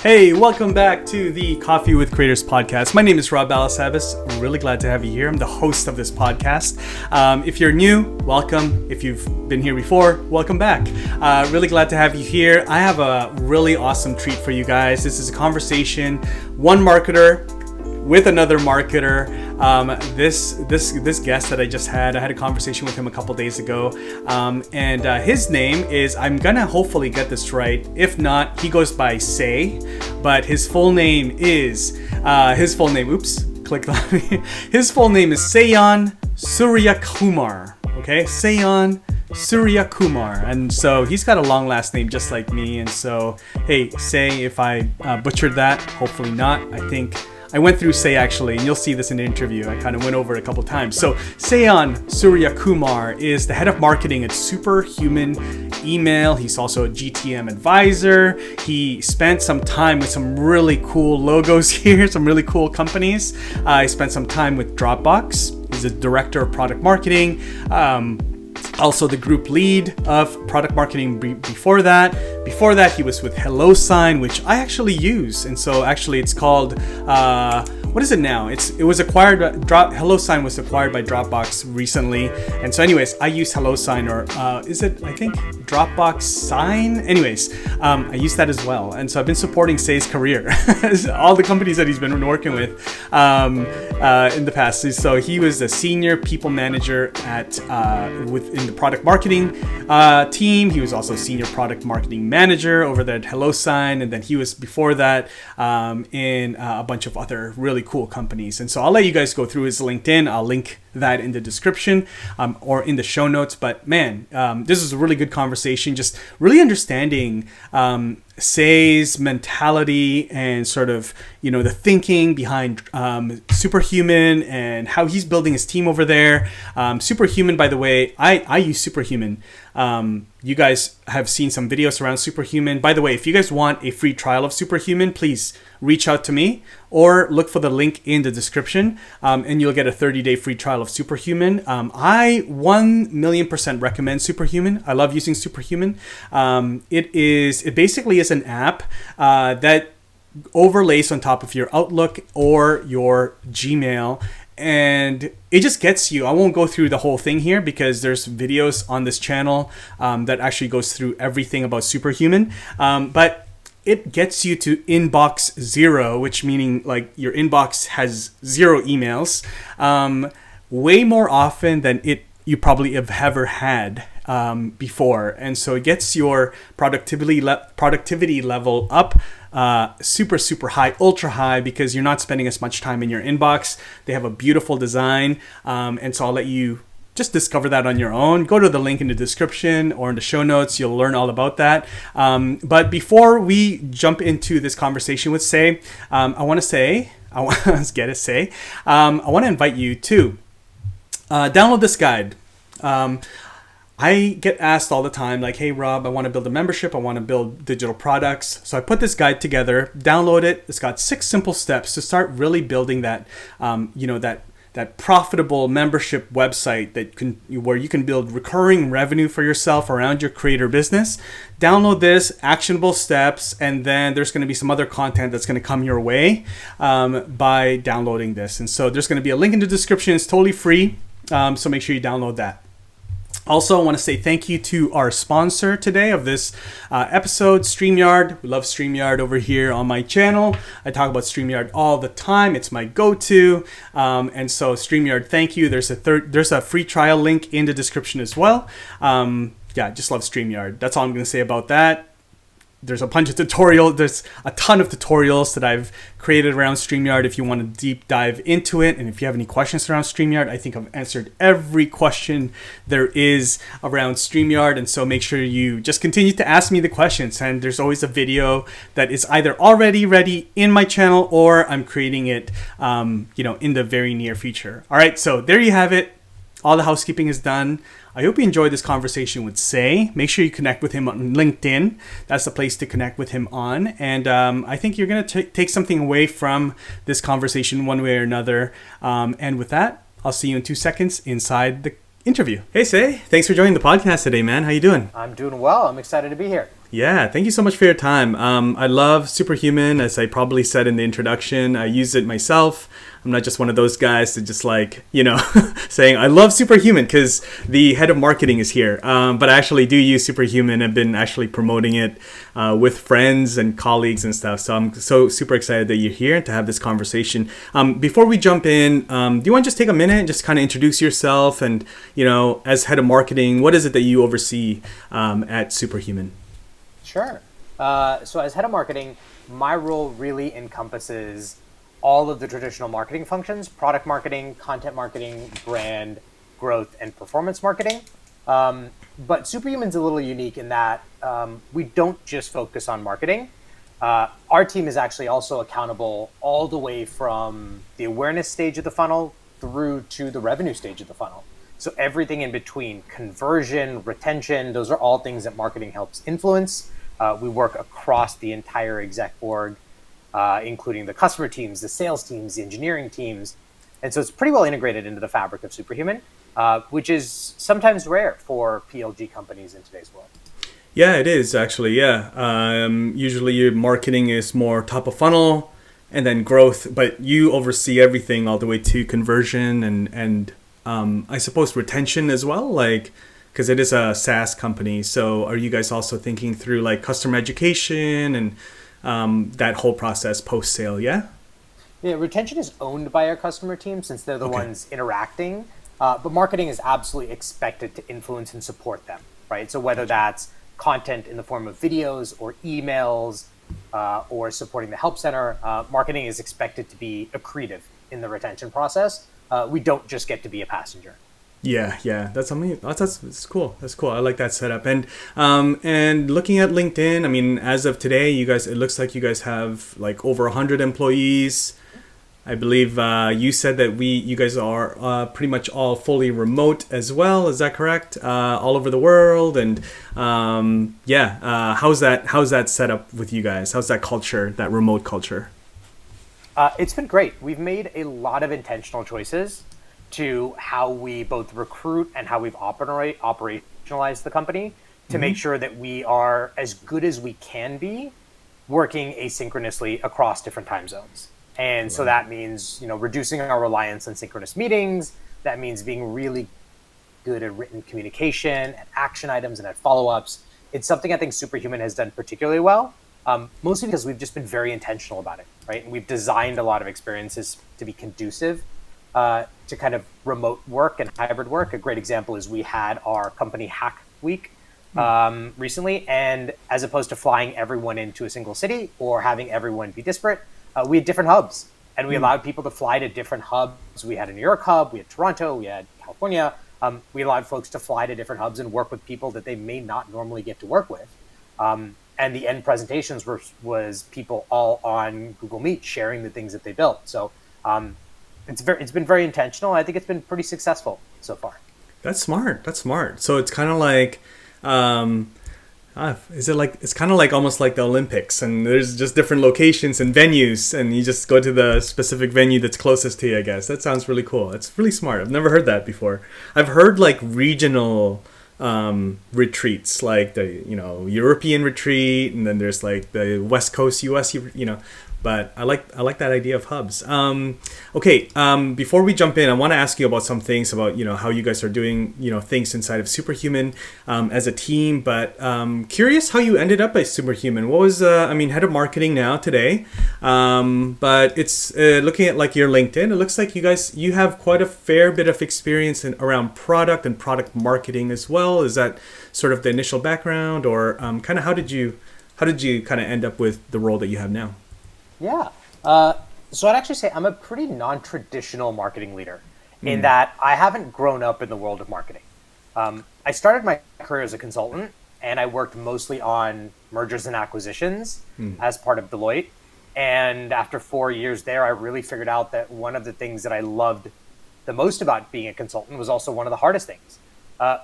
Hey, welcome back to the Coffee with Creators podcast. My name is Rob Balasabas. I'm really glad to have you here. I'm the host of this podcast. If you're new, welcome. If you've been here before, welcome back. Really glad to have you here. I have a really awesome treat for you guys. This is a conversation, one marketer with another marketer. This guest that I just had, I had a conversation with him a couple days ago, and his name is, I'm gonna hopefully get this right. If not, he goes by Say, but his full name is his full name is Seiyonne Suriyakumar. Okay, Seiyonne Suriyakumar, and so he's got a long last name just like me. And so, hey, Say, if I butchered that, hopefully not. I think I went through Say actually, and you'll see this in the interview. I kind of went over it a couple times. So Seiyonne Suriyakumar is the head of marketing at Superhuman Email. He's also a GTM advisor. He spent some time with some really cool logos here, some really cool companies. He spent some time with Dropbox. He's a director of product marketing. Also the group lead of product marketing before that. Before that, he was with HelloSign, which I actually use. And so actually it's called, what is it now? It was acquired, HelloSign was acquired by Dropbox recently. And so anyways, I use HelloSign, or is it, I think, Dropbox Sign? Anyways, I use that as well. And so I've been supporting Say's career, all the companies that he's been working with in the past. So he was a senior people manager at in the product marketing team. He was also senior product marketing manager over there at HelloSign, and then he was before that in a bunch of other really cool companies. And so I'll let you guys go through his LinkedIn. I'll link that in the description or in the show notes. But man, this is a really good conversation, just really understanding Say's mentality and sort of, the thinking behind Superhuman and how he's building his team over there. Superhuman, by the way, I use Superhuman. You guys have seen some videos around Superhuman. By the way, if you guys want a free trial of Superhuman, please reach out to me or look for the link in the description, and you'll get a 30-day free trial of Superhuman. I 1,000,000% recommend Superhuman. I love using Superhuman. It basically is an app that overlays on top of your Outlook or your Gmail, and it just gets you. I won't go through the whole thing here because there's videos on this channel that actually goes through everything about Superhuman, but it gets you to inbox zero, which meaning like your inbox has zero emails, way more often than you probably have ever had before. And so it gets your productivity level up super high, ultra high, because you're not spending as much time in your inbox. They have a beautiful design, and so I'll let you just discover that on your own. Go to the link in the description or in the show notes. You'll learn all about that. But before we jump into this conversation with Say, I want to invite you to download this guide. I get asked all the time, like, hey, Rob, I want to build a membership. I want to build digital products. So I put this guide together, download it. It's got 6 simple steps to start really building that, that profitable membership website where you can build recurring revenue for yourself around your creator business. Download this, actionable steps, and then there's going to be some other content that's going to come your way by downloading this. And so there's going to be a link in the description. It's totally free. So make sure you download that. Also, I want to say thank you to our sponsor today of this episode, StreamYard. We love StreamYard over here on my channel. I talk about StreamYard all the time. It's my go-to. And so StreamYard, thank you. There's a free trial link in the description as well. Just love StreamYard. That's all I'm going to say about that. There's a bunch of tutorials. There's a ton of tutorials that I've created around StreamYard if you want to deep dive into it. And if you have any questions around StreamYard, I think I've answered every question there is around StreamYard. And so make sure you just continue to ask me the questions. And there's always a video that is either already ready in my channel or I'm creating it, in the very near future. All right, so there you have it. All the housekeeping is done. I hope you enjoyed this conversation with Say. Make sure you connect with him on LinkedIn. That's the place to connect with him on. And I think you're going to take something away from this conversation one way or another. And with that, I'll see you in 2 seconds inside the interview. Hey, Say. Thanks for joining the podcast today, man. How you doing? I'm doing well. I'm excited to be here. Yeah, thank you so much for your time. I love Superhuman, as I probably said in the introduction. I use it myself. I'm not just one of those guys that just like, saying I love Superhuman because the head of marketing is here. But I actually do use Superhuman. I've been actually promoting it with friends and colleagues and stuff. So I'm so super excited that you're here to have this conversation. Before we jump in, do you want to just take a minute and just kind of introduce yourself and, as head of marketing, what is it that you oversee at Superhuman? Sure. So as head of marketing, my role really encompasses all of the traditional marketing functions: product marketing, content marketing, brand, growth, and performance marketing. But Superhuman's a little unique in that we don't just focus on marketing. Our team is actually also accountable all the way from the awareness stage of the funnel through to the revenue stage of the funnel. So everything in between: conversion, retention, those are all things that marketing helps influence. We work across the entire exec org, including the customer teams, the sales teams, the engineering teams. And so it's pretty well integrated into the fabric of Superhuman, which is sometimes rare for PLG companies in today's world. Yeah, it is actually. Yeah. Usually your marketing is more top of funnel and then growth, but you oversee everything all the way to conversion and I suppose retention as well, like because it is a SaaS company. So are you guys also thinking through like customer education and that whole process post sale? Yeah. Yeah, retention is owned by our customer team since they're the Okay. ones interacting, but marketing is absolutely expected to influence and support them, right? So whether that's content in the form of videos or emails or supporting the help center, marketing is expected to be accretive in the retention process. We don't just get to be a passenger. Yeah, that's something. That's cool. That's cool. I like that setup. And looking at LinkedIn, I mean, as of today, you guys, it looks like you guys have like over 100 employees. I believe you said that you guys are pretty much all fully remote as well. Is that correct? All over the world, and how's that set up with you guys? How's that culture, that remote culture? It's been great. We've made a lot of intentional choices to how we both recruit and how we've operationalized the company to make sure that we are as good as we can be working asynchronously across different time zones. And so that means, reducing our reliance on synchronous meetings. That means being really good at written communication and action items and at follow-ups. It's something I think Superhuman has done particularly well, mostly because we've just been very intentional about it, right? And we've designed a lot of experiences to be conducive to kind of remote work and hybrid work. A great example is we had our company hack week recently, and as opposed to flying everyone into a single city or having everyone be disparate, we had different hubs, and we allowed people to fly to different hubs. We had a New York hub, we had Toronto, we had California. We allowed folks to fly to different hubs and work with people that they may not normally get to work with. And the end presentations was people all on Google Meet sharing the things that they built. So it's been very intentional. I think it's been pretty successful so far. That's smart. That's smart. So it's kind of like, it's kind of like almost like the Olympics, and there's just different locations and venues, and you just go to the specific venue that's closest to you, I guess. That sounds really cool. It's really smart. I've never heard that before. I've heard like regional retreats, like the European retreat, and then there's like the West Coast US, but I like that idea of hubs. Okay, before we jump in, I want to ask you about some things about how you guys are doing things inside of Superhuman as a team. But curious how you ended up at Superhuman. What was head of marketing now today, but it's looking at like your LinkedIn. It looks like you have quite a fair bit of experience around product and product marketing as well. Is that sort of the initial background, or kind of how did you kind of end up with the role that you have now? Yeah. So I'd actually say I'm a pretty non-traditional marketing leader in that I haven't grown up in the world of marketing. I started my career as a consultant, and I worked mostly on mergers and acquisitions as part of Deloitte. And after 4 years there, I really figured out that one of the things that I loved the most about being a consultant was also one of the hardest things.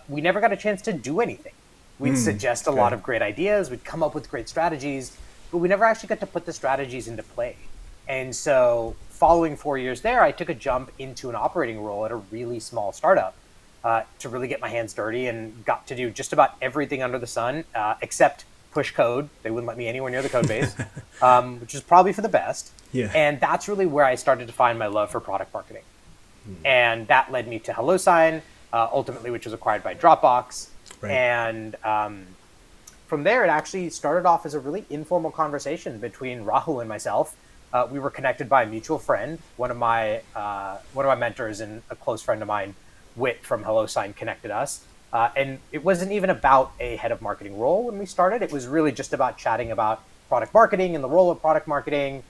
We never got a chance to do anything. We'd suggest a lot of great ideas. We'd come up with great strategies, but we never actually got to put the strategies into play. And so following 4 years there, I took a jump into an operating role at a really small startup to really get my hands dirty, and got to do just about everything under the sun except push code. They wouldn't let me anywhere near the code base, which is probably for the best. Yeah. And that's really where I started to find my love for product marketing. And that led me to HelloSign, ultimately, which was acquired by Dropbox. Right. And from there, it actually started off as a really informal conversation between Rahul and myself. We were connected by a mutual friend. One of my mentors and a close friend of mine, Whit from HelloSign, connected us. And it wasn't even about a head of marketing role when we started. It was really just about chatting about product marketing and the role of product marketing.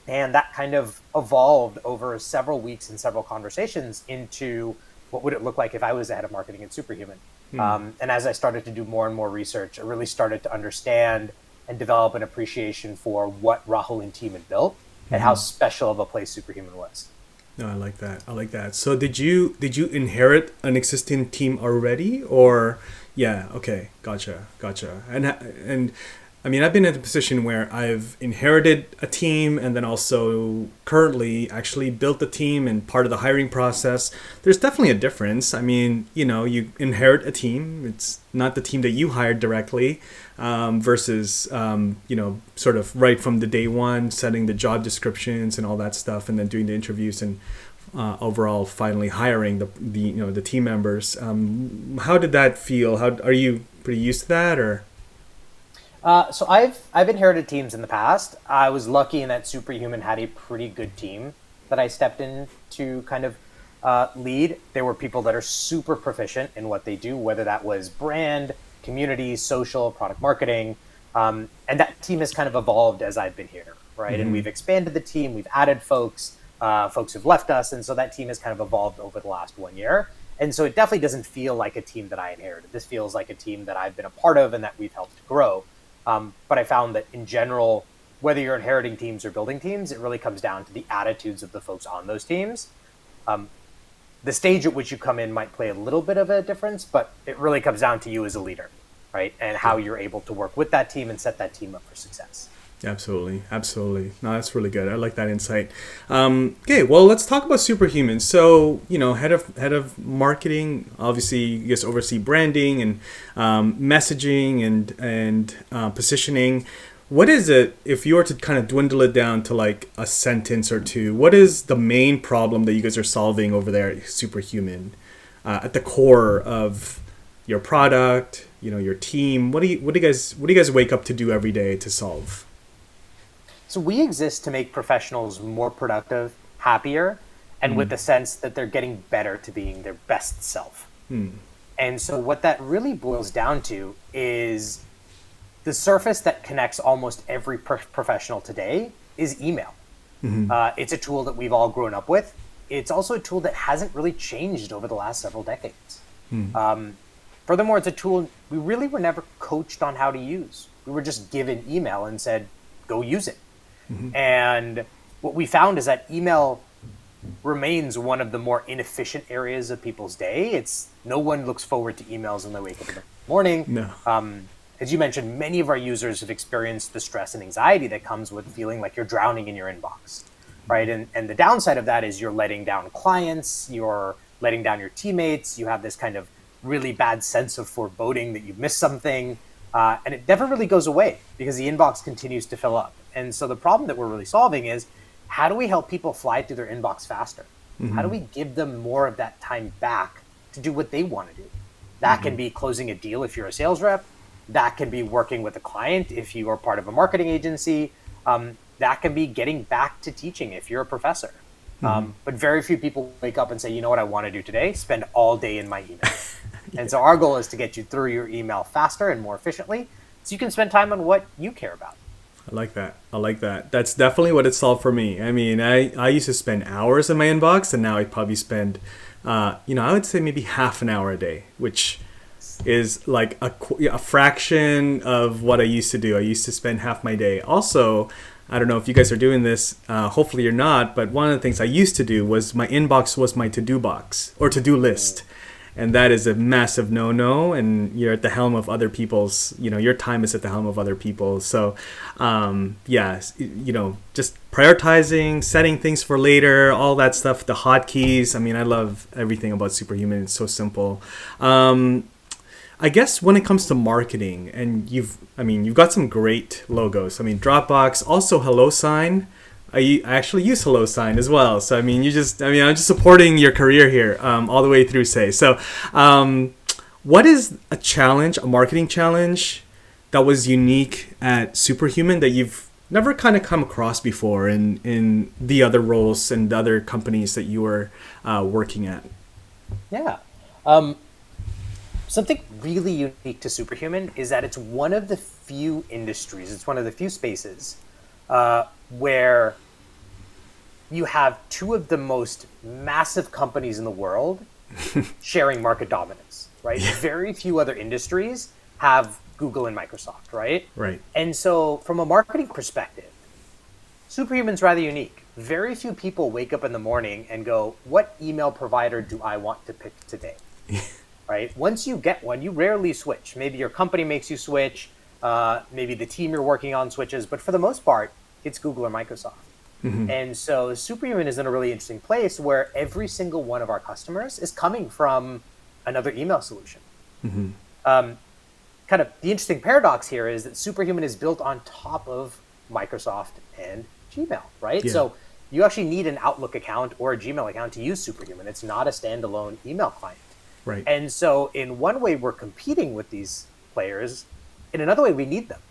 And that kind of evolved over several weeks and several conversations into what would it look like if I was the head of marketing at Superhuman. And as I started to do more and more research, I really started to understand and develop an appreciation for what Rahul and team had built and how special of a place Superhuman was. No, I like that. So did you inherit an existing team already, or yeah? Okay, gotcha. And I mean, I've been in a position where I've inherited a team and then also currently actually built the team and part of the hiring process. There's definitely a difference. I mean, you inherit a team. It's not the team that you hired directly versus, sort of right from the day one, setting the job descriptions and all that stuff, and then doing the interviews and overall finally hiring the team members. How did that feel? Are you pretty used to that, or? So I've inherited teams in the past. I was lucky in that Superhuman had a pretty good team that I stepped in to kind of lead. There were people that are super proficient in what they do, whether that was brand, community, social, product marketing. And that team has kind of evolved as I've been here, right? Mm-hmm. And we've expanded the team, we've added folks have left us. And so that team has kind of evolved over the last 1 year. And so it definitely doesn't feel like a team that I inherited. This feels like a team that I've been a part of and that we've helped grow. But I found that in general, whether you're inheriting teams or building teams, it really comes down to the attitudes of the folks on those teams. The stage at which you come in might play a little bit of a difference, but it really comes down to you as a leader, right? And how you're able to work with that team and set that team up for success. Absolutely. No, that's really good. I like that insight. Okay, well, let's talk about Superhuman. So, head of marketing, obviously you guys oversee branding and messaging and positioning. What is it, if you were to kind of dwindle it down to like a sentence or two, what is the main problem that you guys are solving over there at Superhuman? At the core of your product, your team, what do you guys wake up to do every day to solve? So we exist to make professionals more productive, happier, and with the sense that they're getting better to being their best self. And so what that really boils down to is the surface that connects almost every professional today is email. It's a tool that we've all grown up with. It's also a tool that hasn't really changed over the last several decades. Furthermore, it's a tool we really were never coached on how to use. We were just given email and said, go use it. And what we found is that email remains one of the more inefficient areas of people's day. No one looks forward to emails when they wake up in the morning. No. As you mentioned, many of our users have experienced the stress and anxiety that comes with feeling like you're drowning in your inbox, right? And the downside of that is you're letting down clients, you're letting down your teammates, you have this kind of really bad sense of foreboding that you've missed something, and it never really goes away because the inbox continues to fill up. And so the problem that we're really solving is, how do we help people fly through their inbox faster? How do we give them more of that time back to do what they want to do? That can be closing a deal if you're a sales rep. That can be working with a client if you are part of a marketing agency. That can be getting back to teaching if you're a professor. But very few people wake up and say, you know what I want to do today? Spend all day in my email. And so our goal is to get you through your email faster and more efficiently so you can spend time on what you care about. I like that. That's definitely what it solved for me. I mean, I used to spend hours in my inbox, and now I probably spend, I would say maybe half an hour a day, which is like a fraction of what I used to do. I used to spend half my day. Also, I don't know if you guys are doing this. Hopefully you're not. But one of the things I used to do was my inbox was my to-do box or to-do list. And that is a massive no-no. And you're at the helm of other people's, your time is at the helm of other people. So, just prioritizing, setting things for later, all that stuff, the hotkeys. I mean, I love everything about Superhuman. It's so simple. I guess when it comes to marketing, and you've got some great logos. I mean, Dropbox, also HelloSign. I actually use HelloSign as well. So I'm just supporting your career here, all the way through, Say. So, what is a marketing challenge that was unique at Superhuman that you've never kind of come across before in the other roles and the other companies that you were working at? Yeah. Something really unique to Superhuman is that it's one of the few industries, it's one of the few spaces where you have two of the most massive companies in the world sharing market dominance, right? Yeah. Very few other industries have Google and Microsoft, right? Right. And so from a marketing perspective, Superhuman's rather unique. Very few people wake up in the morning and go, what email provider do I want to pick today? Right? Once you get one, you rarely switch. Maybe your company makes you switch. Maybe the team you're working on switches. But for the most part, it's Google or Microsoft. Mm-hmm. And so Superhuman is in a really interesting place where every single one of our customers is coming from another email solution. Mm-hmm. Kind of the interesting paradox here is that Superhuman is built on top of Microsoft and Gmail, right? Yeah. So you actually need an Outlook account or a Gmail account to use Superhuman. It's not a standalone email client. Right. And so in one way, we're competing with these players. In another way, we need them.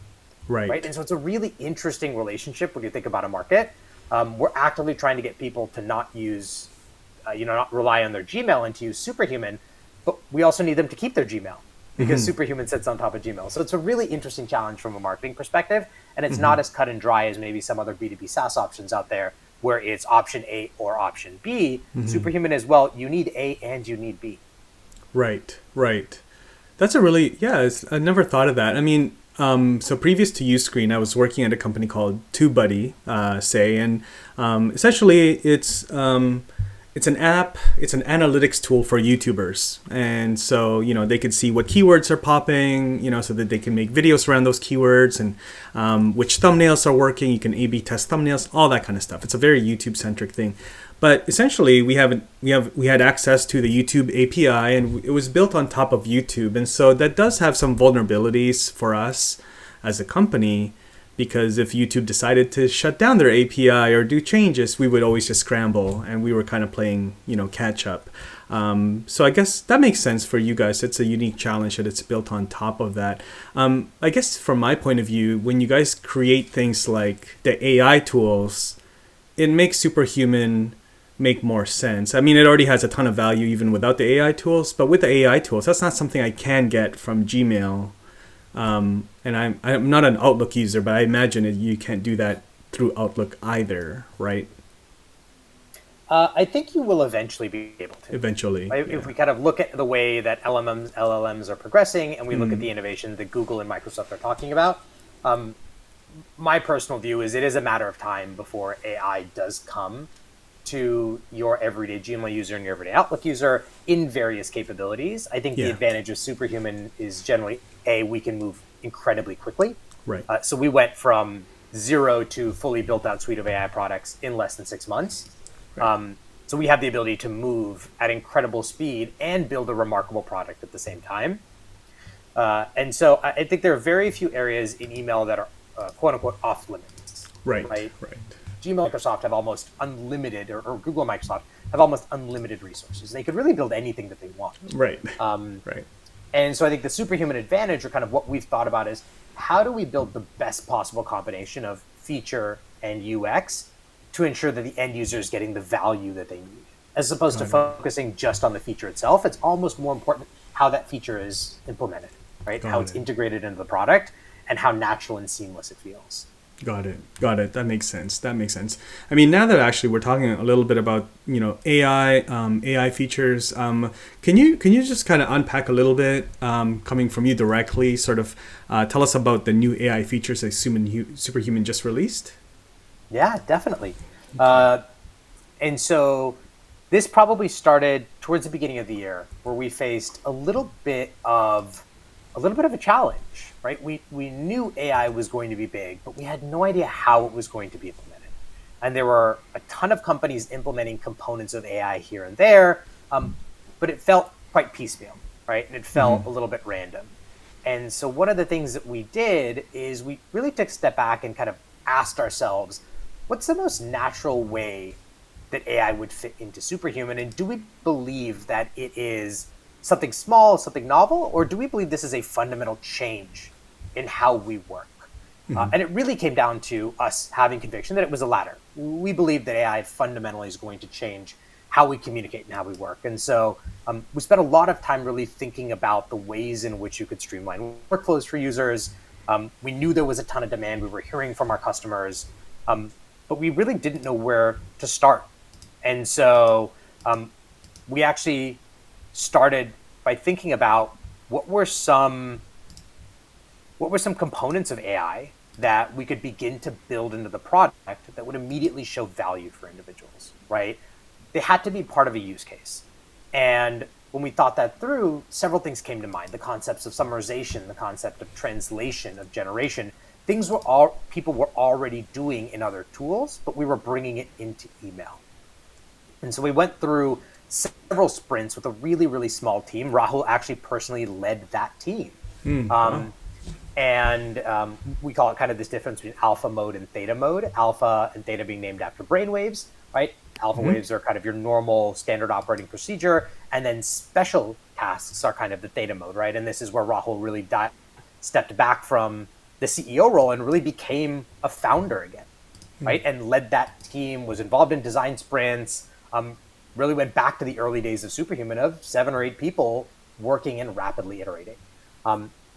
Right. And so it's a really interesting relationship when you think about a market. We're actively trying to get people to not use, not rely on their Gmail and to use Superhuman, but we also need them to keep their Gmail because mm-hmm. Superhuman sits on top of Gmail. So it's a really interesting challenge from a marketing perspective. And it's mm-hmm. not as cut and dry as maybe some other B2B SaaS options out there where it's option A or option B. Mm-hmm. Superhuman is, well, you need A and you need B. Right. That's I never thought of that. I mean, so previous to Uscreen, I was working at a company called TubeBuddy, and essentially it's an app, it's an analytics tool for YouTubers. And so, they could see what keywords are popping, so that they can make videos around those keywords and which thumbnails are working. You can A/B test thumbnails, all that kind of stuff. It's a very YouTube-centric thing. But essentially, we had access to the YouTube API, and it was built on top of YouTube, and so that does have some vulnerabilities for us as a company, because if YouTube decided to shut down their API or do changes, we would always just scramble, and we were kind of playing, catch up. So I guess that makes sense for you guys. It's a unique challenge that it's built on top of that. I guess from my point of view, when you guys create things like the AI tools, it makes Superhuman make more sense. I mean, it already has a ton of value even without the AI tools, but with the AI tools, that's not something I can get from Gmail. And I'm not an Outlook user, but I imagine you can't do that through Outlook either, right? I think you will eventually be able to. Eventually. Right? Yeah. If we kind of look at the way that LLMs are progressing, and we look at the innovation that Google and Microsoft are talking about, my personal view is it is a matter of time before AI does come to your everyday Gmail user and your everyday Outlook user in various capabilities. I think the advantage of Superhuman is generally, we can move incredibly quickly. Right. So we went from zero to fully built out suite of AI products in less than 6 months. Right. So we have the ability to move at incredible speed and build a remarkable product at the same time. And so I think there are very few areas in email that are quote unquote off limits. Right. Gmail, Microsoft have almost unlimited, or Google and Microsoft have almost unlimited resources. They could really build anything that they want. Right. And so I think the Superhuman advantage, or kind of what we've thought about, is how do we build the best possible combination of feature and UX to ensure that the end user is getting the value that they need, as opposed to focusing just on the feature itself. It's almost more important how that feature is implemented, right? How it's integrated into the product and how natural and seamless it feels. Got it. That makes sense. I mean, now that actually we're talking a little bit about, AI features, can you just kind of unpack a little bit, coming from you directly, sort of tell us about the new AI features that Superhuman just released? Yeah, definitely. And so this probably started towards the beginning of the year, where we faced a little bit of a challenge, right? We knew AI was going to be big, but we had no idea how it was going to be implemented. And there were a ton of companies implementing components of AI here and there, but it felt quite piecemeal. right? And it felt a little bit random. And so one of the things that we did is we really took a step back and kind of asked ourselves, what's the most natural way that AI would fit into Superhuman? And do we believe that it is something small, something novel, or do we believe this is a fundamental change in how we work? And it really came down to us having conviction that it was the latter. We believe that AI fundamentally is going to change how we communicate and how we work. And so we spent a lot of time really thinking about the ways in which you could streamline workflows for users. We knew there was a ton of demand. We were hearing from our customers, but we really didn't know where to start. And so we actually started by thinking about what were some components of AI that we could begin to build into the product that would immediately show value for individuals, right? They had to be part of a use case. And when we thought that through, several things came to mind. The concepts of summarization, the concept of translation, of generation, things people were already doing in other tools, but we were bringing it into email. And so we went through several sprints with a really, really small team. Rahul actually personally led that team. Wow. And we call it kind of this difference between alpha mode and theta mode. Alpha and theta being named after brainwaves, right? Alpha waves are kind of your normal standard operating procedure. And then special tasks are kind of the theta mode, right? And this is where Rahul really stepped back from the CEO role and really became a founder again, right? And led that team, was involved in design sprints, really went back to the early days of Superhuman of 7 or 8 people working and rapidly iterating.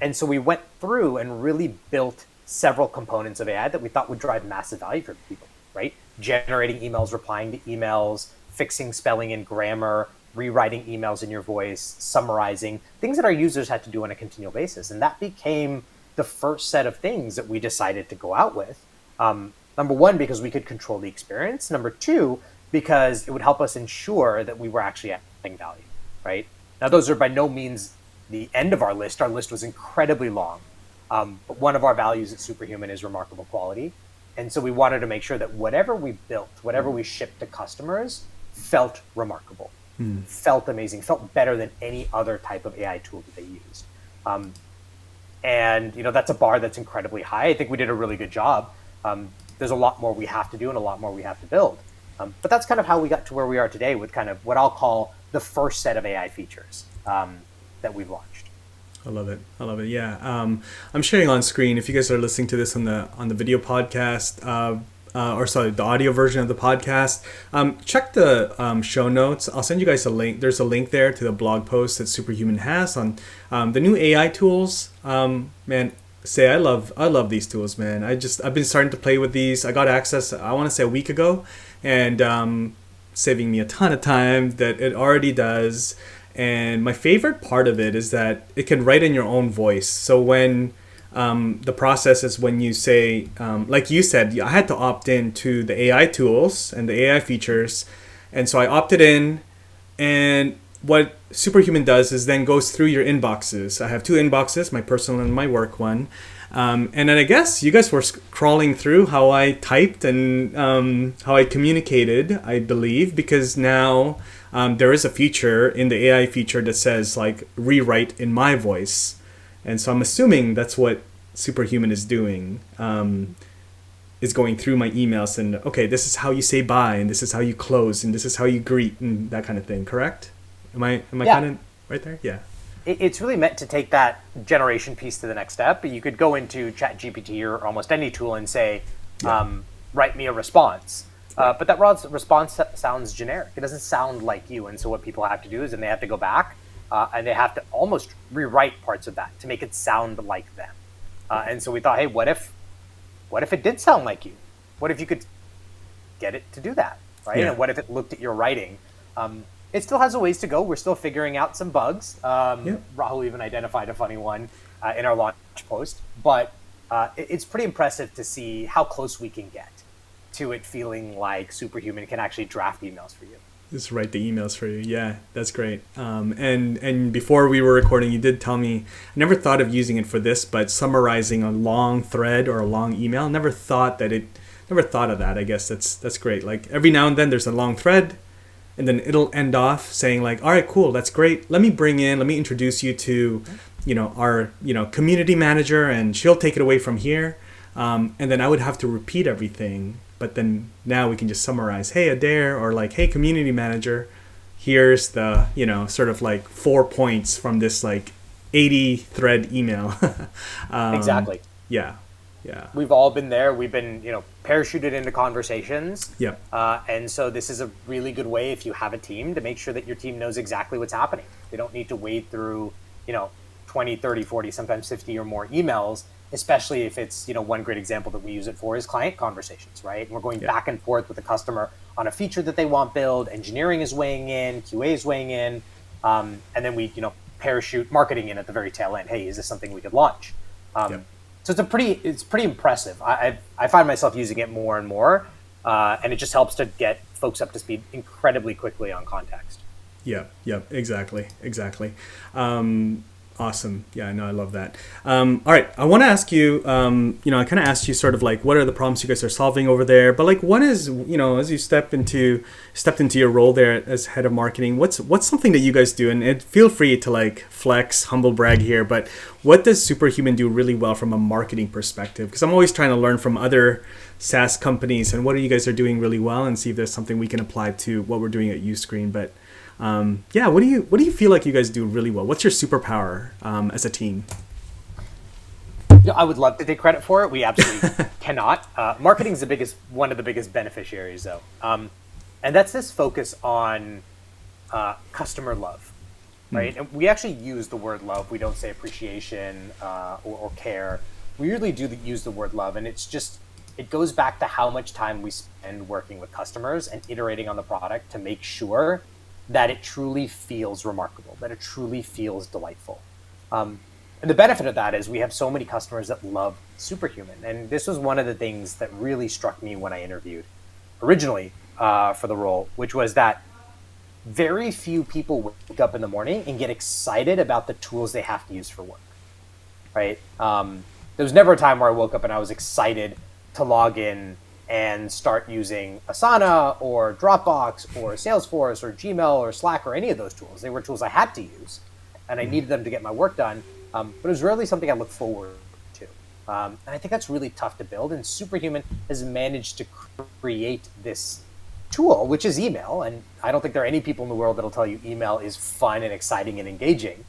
And so we went through and really built several components of AI that we thought would drive massive value for people, right? Generating emails, replying to emails, fixing spelling and grammar, rewriting emails in your voice, summarizing, things that our users had to do on a continual basis. And that became the first set of things that we decided to go out with. Number one, because we could control the experience. Number two, because it would help us ensure that we were actually adding value, right? Now, those are by no means the end of our list. Our list was incredibly long. But one of our values at Superhuman is remarkable quality. And so we wanted to make sure that whatever we built, whatever we shipped to customers, felt remarkable, felt amazing, felt better than any other type of AI tool that they used. And that's a bar that's incredibly high. I think we did a really good job. There's a lot more we have to do and a lot more we have to build. But that's kind of how we got to where we are today with kind of what I'll call the first set of AI features that we've launched. I love it. Yeah. I'm sharing on screen. If you guys are listening to this on the video podcast, the audio version of the podcast, check the show notes. I'll send you guys a link. There's a link there to the blog post that Superhuman has on the new AI tools. Man, I love these tools, man. I've been starting to play with these. I got access, I want to say a week ago, and saving me a ton of time that it already does. And my favorite part of it is that it can write in your own voice. So when the process is when you say, like you said, I had to opt in to the AI tools and the AI features. And so I opted in, and what Superhuman does is then goes through your inboxes. I have 2 inboxes, my personal and my work one. And then I guess you guys were crawling through how I typed and how I communicated, I believe, because now there is a feature in the AI feature that says like rewrite in my voice. And so I'm assuming that's what Superhuman is doing, is going through my emails and, okay, this is how you say bye, and this is how you close, and this is how you greet, and that kind of thing, correct? Am I kind of right there? Yeah. It's really meant to take that generation piece to the next step. You could go into ChatGPT or almost any tool and say, write me a response. But that response sounds generic. It doesn't sound like you. And so what people have to do is then they have to go back and they have to almost rewrite parts of that to make it sound like them. And so we thought, hey, what if it did sound like you? What if you could get it to do that, right? Yeah. And what if it looked at your writing? It still has a ways to go. We're still figuring out some bugs. Rahul even identified a funny one in our launch post. But it's pretty impressive to see how close we can get to it feeling like Superhuman can actually draft emails for you. Just write the emails for you. Yeah, that's great. And before we were recording, you did tell me, I never thought of using it for this, but summarizing a long thread or a long email, never thought of that. I guess that's great. Like every now and then there's a long thread, and then it'll end off saying like, all right, cool, that's great. Let me introduce you to, our, community manager, and she'll take it away from here. And then I would have to repeat everything. But then now we can just summarize, hey, Adair, or like, hey, community manager, here's the, sort of like 4 points from this like 80 thread email. Exactly. Yeah. We've all been there. We've been, parachuted into conversations. Yeah. And so this is a really good way, if you have a team, to make sure that your team knows exactly what's happening. They don't need to wade through, 20, 30, 40, sometimes 50 or more emails, especially if it's, one great example that we use it for is client conversations, right? And we're going back and forth with the customer on a feature that they want build. Engineering is weighing in, QA is weighing in. And then we, parachute marketing in at the very tail end. Hey, is this something we could launch? So it's pretty impressive. I find myself using it more and more, and it just helps to get folks up to speed incredibly quickly on context. Yeah, exactly. Awesome. Yeah, no, I love that. All right, I want to ask you, I kind of asked you sort of like, what are the problems you guys are solving over there? But like, what is, as you stepped into your role there as head of marketing, what's something that you guys do? And feel free to like flex, humble brag here, but what does Superhuman do really well from a marketing perspective? Because I'm always trying to learn from other SaaS companies and what you guys are doing really well, and see if there's something we can apply to what we're doing at Uscreen. But what do you feel like you guys do really well? What's your superpower as a team? I would love to take credit for it. We absolutely cannot. Marketing is one of the biggest beneficiaries, though, and that's this focus on customer love, right? And we actually use the word love. We don't say appreciation or care. We really do use the word love, and it goes back to how much time we spend working with customers and iterating on the product to make sure that it truly feels remarkable, that it truly feels delightful. And the benefit of that is we have so many customers that love Superhuman. And this was one of the things that really struck me when I interviewed originally for the role, which was that very few people wake up in the morning and get excited about the tools they have to use for work, right? There was never a time where I woke up and I was excited to log in and start using Asana or Dropbox or Salesforce or Gmail or Slack or any of those tools. They were tools I had to use, and I needed them to get my work done. But it was rarely something I looked forward to. And I think that's really tough to build. And Superhuman has managed to create this tool, which is email. And I don't think there are any people in the world that'll tell you email is fun and exciting and engaging.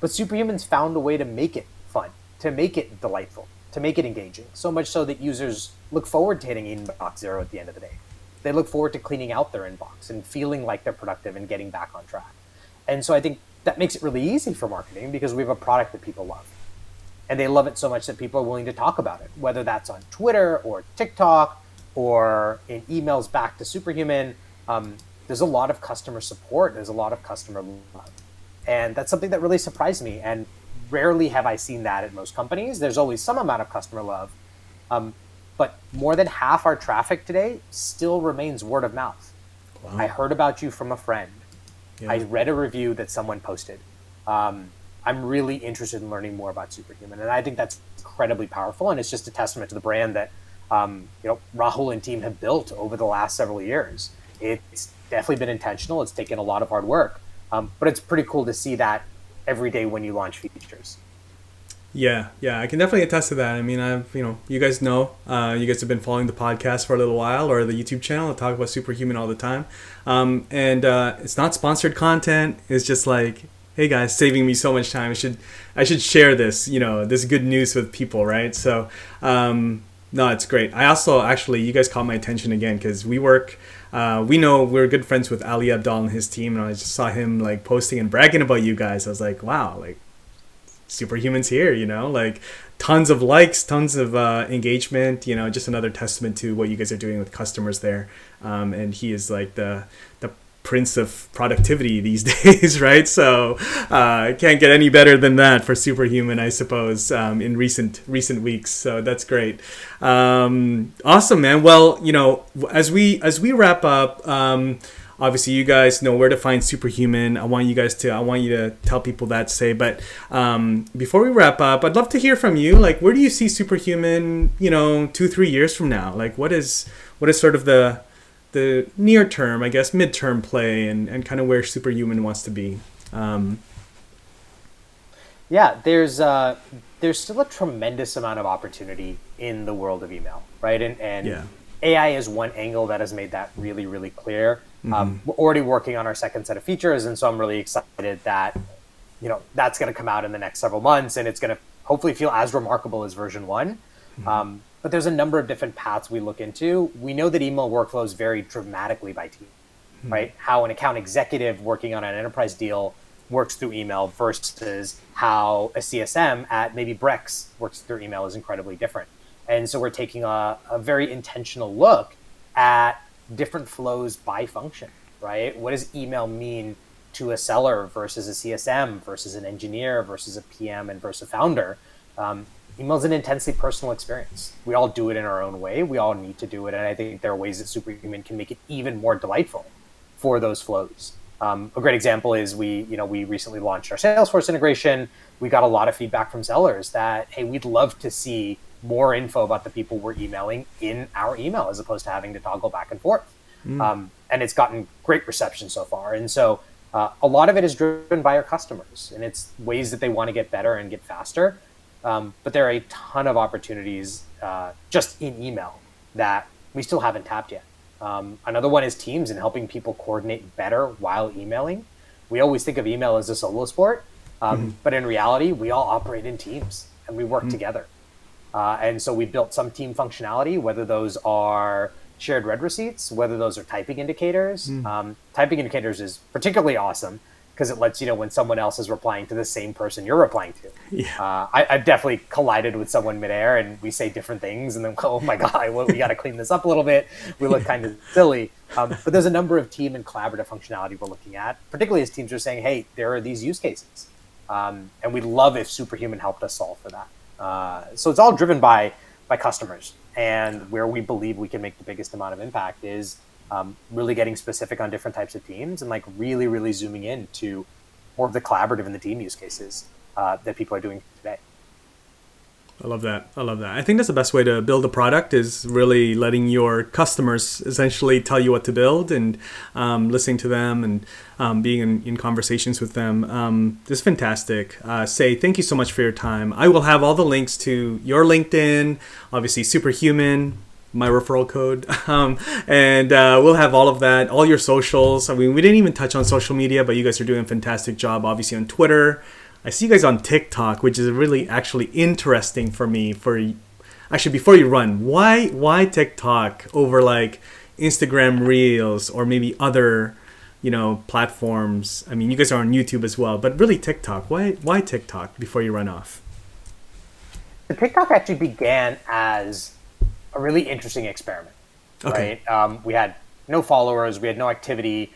But Superhuman's found a way to make it fun, to make it delightful, to make it engaging, so much so that users look forward to hitting inbox zero at the end of the day. They look forward to cleaning out their inbox and feeling like they're productive and getting back on track. And so I think that makes it really easy for marketing because we have a product that people love. And they love it so much that people are willing to talk about it, whether that's on Twitter or TikTok or in emails back to Superhuman. There's a lot of customer support. There's a lot of customer love. And that's something that really surprised me. And rarely have I seen that at most companies. There's always some amount of customer love. But more than half our traffic today still remains word of mouth. Wow. I heard about you from a friend. Yeah. I read a review that someone posted. I'm really interested in learning more about Superhuman. And I think that's incredibly powerful. And it's just a testament to the brand that Rahul and team have built over the last several years. It's definitely been intentional. It's taken a lot of hard work. But it's pretty cool to see that every day when you launch features. Yeah, I can definitely attest to that. I mean, you guys know, you guys have been following the podcast for a little while, or the YouTube channel. I talk about Superhuman all the time. And it's not sponsored content. It's just like, hey guys, saving me so much time. I should share this, this good news with people, right? So, no, it's great. I also, actually, you guys caught my attention again because we're good friends with Ali Abdal and his team, and I just saw him like posting and bragging about you guys. I was like, wow, like Superhuman's here, like tons of likes, tons of engagement, just another testament to what you guys are doing with customers there. And he is like the prince of productivity these days, right? So can't get any better than that for Superhuman, I suppose, in recent weeks. So that's great. Awesome, man. Well, as we wrap up, obviously you guys know where to find Superhuman. I want you to tell people that, but before we wrap up, I'd love to hear from you. Like, where do you see Superhuman, 2-3 years from now? Like, what is sort of the the near term, I guess, midterm play and kind of where Superhuman wants to be. Yeah, there's still a tremendous amount of opportunity in the world of email, right? And Yeah. AI is one angle that has made that really, really clear. We're already working on our second set of features, and so I'm really excited that that's going to come out in the next several months, and it's going to hopefully feel as remarkable as version 1. But there's a number of different paths we look into. We know that email workflows vary dramatically by team, right? How an account executive working on an enterprise deal works through email versus how a CSM at maybe Brex works through email is incredibly different. And so we're taking a very intentional look at different flows by function, right? What does email mean to a seller versus a CSM versus an engineer versus a PM and versus a founder? Email is an intensely personal experience. We all do it in our own way. We all need to do it. And I think there are ways that Superhuman can make it even more delightful for those flows. A great example is we recently launched our Salesforce integration. We got a lot of feedback from sellers that, hey, we'd love to see more info about the people we're emailing in our email as opposed to having to toggle back and forth. And it's gotten great reception so far. And so a lot of it is driven by our customers, and it's ways that they want to get better and get faster. But there are a ton of opportunities just in email that we still haven't tapped yet. Another one is Teams and helping people coordinate better while emailing. We always think of email as a solo sport, but in reality, we all operate in teams and we work together. And so we built some team functionality, whether those are shared read receipts, whether those are typing indicators. Typing indicators is particularly awesome because it lets you know when someone else is replying to the same person you're replying to. Yeah. I've definitely collided with someone midair and we say different things and then, oh my God, well, we got to clean this up a little bit. We look kind of silly. But there's a number of team and collaborative functionality we're looking at, particularly as teams are saying, hey, there are these use cases. And we'd love if Superhuman helped us solve for that. So it's all driven by customers, and where we believe we can make the biggest amount of impact is really getting specific on different types of teams and like really, really zooming in to more of the collaborative and the team use cases that people are doing today. I love that. I think that's the best way to build a product is really letting your customers essentially tell you what to build and listening to them and being in conversations with them. This is fantastic. Say, thank you so much for your time. I will have all the links to your LinkedIn, obviously Superhuman, my referral code, and we'll have all of that, all your socials. I mean, we didn't even touch on social media, but you guys are doing a fantastic job, obviously on Twitter. I see you guys on TikTok, which is really actually interesting for me. Actually, before you run, why TikTok over like Instagram Reels or maybe other, platforms? I mean, you guys are on YouTube as well, but really TikTok. Why TikTok before you run off? The TikTok actually began as a really interesting experiment. Okay. Right? We had no followers, we had no activity.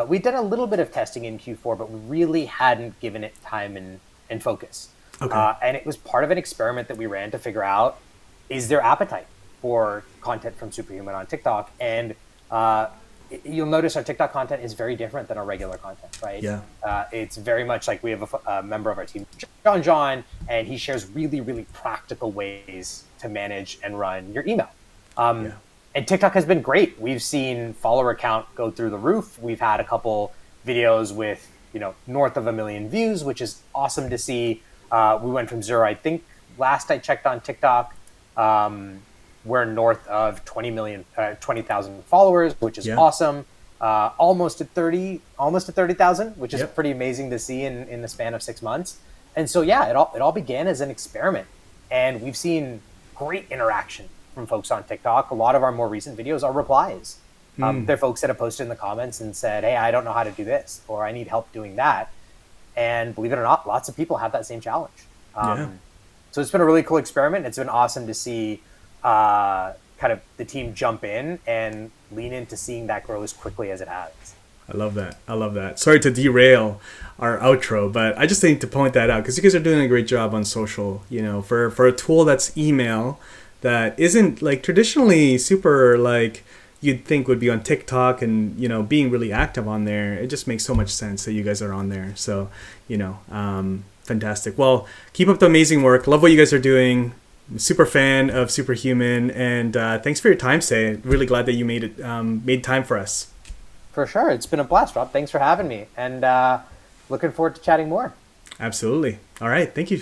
We'd done a little bit of testing in Q4, but we really hadn't given it time and focus. Okay. And it was part of an experiment that we ran to figure out, is there appetite for content from Superhuman on TikTok? And you'll notice our TikTok content is very different than our regular content, right? Yeah. It's very much like we have a member of our team, John, and he shares really, really practical ways to manage and run your email. And TikTok has been great. We've seen follower count go through the roof. We've had a couple videos with, north of 1 million views, which is awesome to see. We went from 0. I think last I checked on TikTok, we're north of 20,000 followers, which is awesome. Almost at 30,000, which is pretty amazing to see in the span of 6 months. And so, yeah, it all began as an experiment, and we've seen great interaction from folks on TikTok. A lot of our more recent videos are replies. They're folks that have posted in the comments and said, hey, I don't know how to do this, or I need help doing that. And believe it or not, lots of people have that same challenge. So it's been a really cool experiment. It's been awesome to see kind of the team jump in and lean into seeing that grow as quickly as it has. I love that. Sorry to derail our outro, but I just need to point that out because you guys are doing a great job on social, for a tool that's email that isn't like traditionally super like you'd think would be on TikTok and, being really active on there. It just makes so much sense that you guys are on there. So, fantastic. Well, keep up the amazing work. Love what you guys are doing. super fan of Superhuman, and thanks for your time, Say. Really glad that you made time for us. For sure. It's been a blast, Rob. Thanks for having me. And looking forward to chatting more. Absolutely. All right. Thank you.